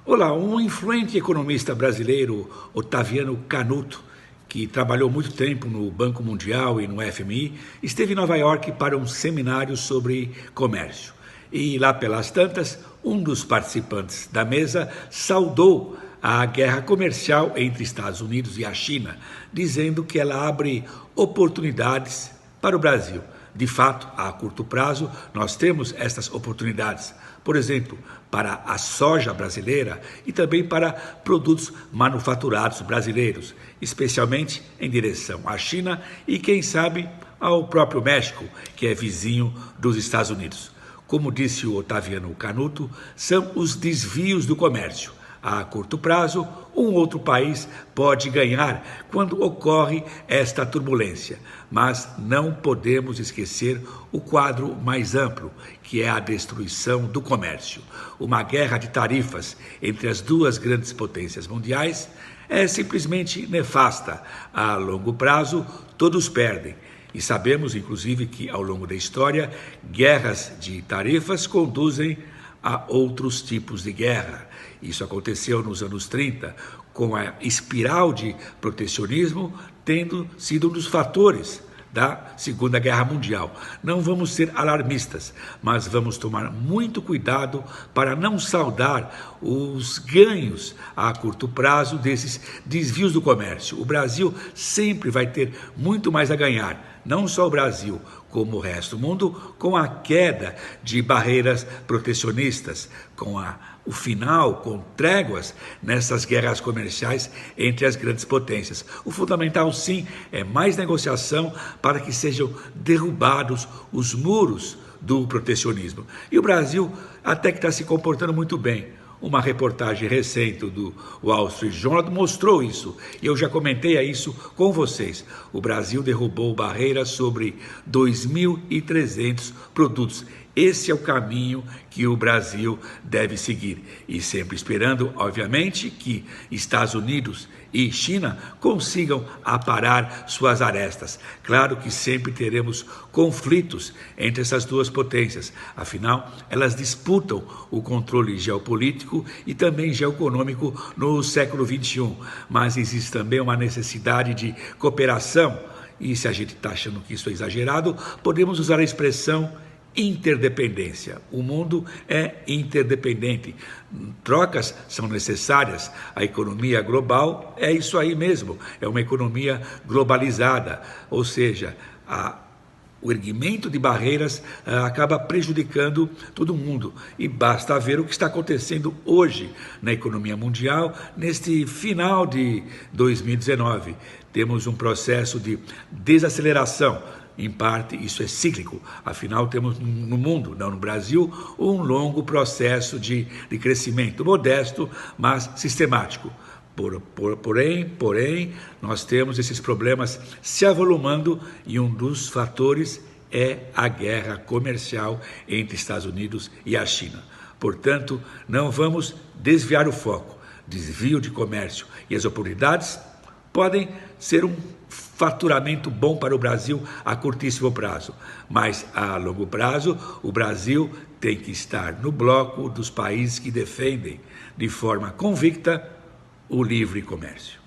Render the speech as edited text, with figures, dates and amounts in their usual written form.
Olá, um influente economista brasileiro, Otaviano Canuto, que trabalhou muito tempo no Banco Mundial e no FMI, esteve em Nova York para um seminário sobre comércio. E lá pelas tantas, um dos participantes da mesa saudou a guerra comercial entre Estados Unidos e a China, dizendo que ela abre oportunidades para o Brasil. De fato, a curto prazo, nós temos estas oportunidades, por exemplo, para a soja brasileira e também para produtos manufaturados brasileiros, especialmente em direção à China e, quem sabe, ao próprio México, que é vizinho dos Estados Unidos. Como disse o Otaviano Canuto, são os desvios do comércio. A curto prazo, um outro país pode ganhar quando ocorre esta turbulência, mas não podemos esquecer o quadro mais amplo, que é a destruição do comércio. Uma guerra de tarifas entre as duas grandes potências mundiais é simplesmente nefasta. A longo prazo, todos perdem. E sabemos, inclusive, que ao longo da história, guerras de tarifas conduzem a outros tipos de guerra. Isso aconteceu nos anos 30, com a espiral de protecionismo tendo sido um dos fatores da Segunda Guerra Mundial. Não vamos ser alarmistas, mas vamos tomar muito cuidado para não saudar os ganhos a curto prazo desses desvios do comércio. O Brasil sempre vai ter muito mais a ganhar, não só o Brasil, como o resto do mundo, com a queda de barreiras protecionistas, com o final, com tréguas nessas guerras comerciais entre as grandes potências. O fundamental, sim, é mais negociação para que sejam derrubados os muros do protecionismo. E o Brasil até que está se comportando muito bem. Uma reportagem recente do Wall Street Journal mostrou isso, e eu já comentei isso com vocês. O Brasil derrubou barreiras sobre 2.300 produtos. Esse é o caminho que o Brasil deve seguir. E sempre esperando, obviamente, que Estados Unidos e China consigam aparar suas arestas. Claro que sempre teremos conflitos entre essas duas potências. Afinal, elas disputam o controle geopolítico e também geoeconômico no século XXI. Mas existe também uma necessidade de cooperação. E se a gente está achando que isso é exagerado, podemos usar a expressão interdependência. O mundo é interdependente. Trocas são necessárias. A economia global é isso aí mesmo. É uma economia globalizada. Ou seja, o erguimento de barreiras acaba prejudicando todo mundo. E basta ver o que está acontecendo hoje na economia mundial, neste final de 2019. Temos um processo de desaceleração. Em parte, isso é cíclico. Afinal, temos no mundo, não no Brasil, um longo processo de crescimento modesto, mas sistemático. Porém, nós temos esses problemas se avolumando e um dos fatores é a guerra comercial entre Estados Unidos e a China. Portanto, não vamos desviar o foco. Desvio de comércio e as oportunidades podem ser um faturamento bom para o Brasil a curtíssimo prazo, mas a longo prazo o Brasil tem que estar no bloco dos países que defendem de forma convicta o livre comércio.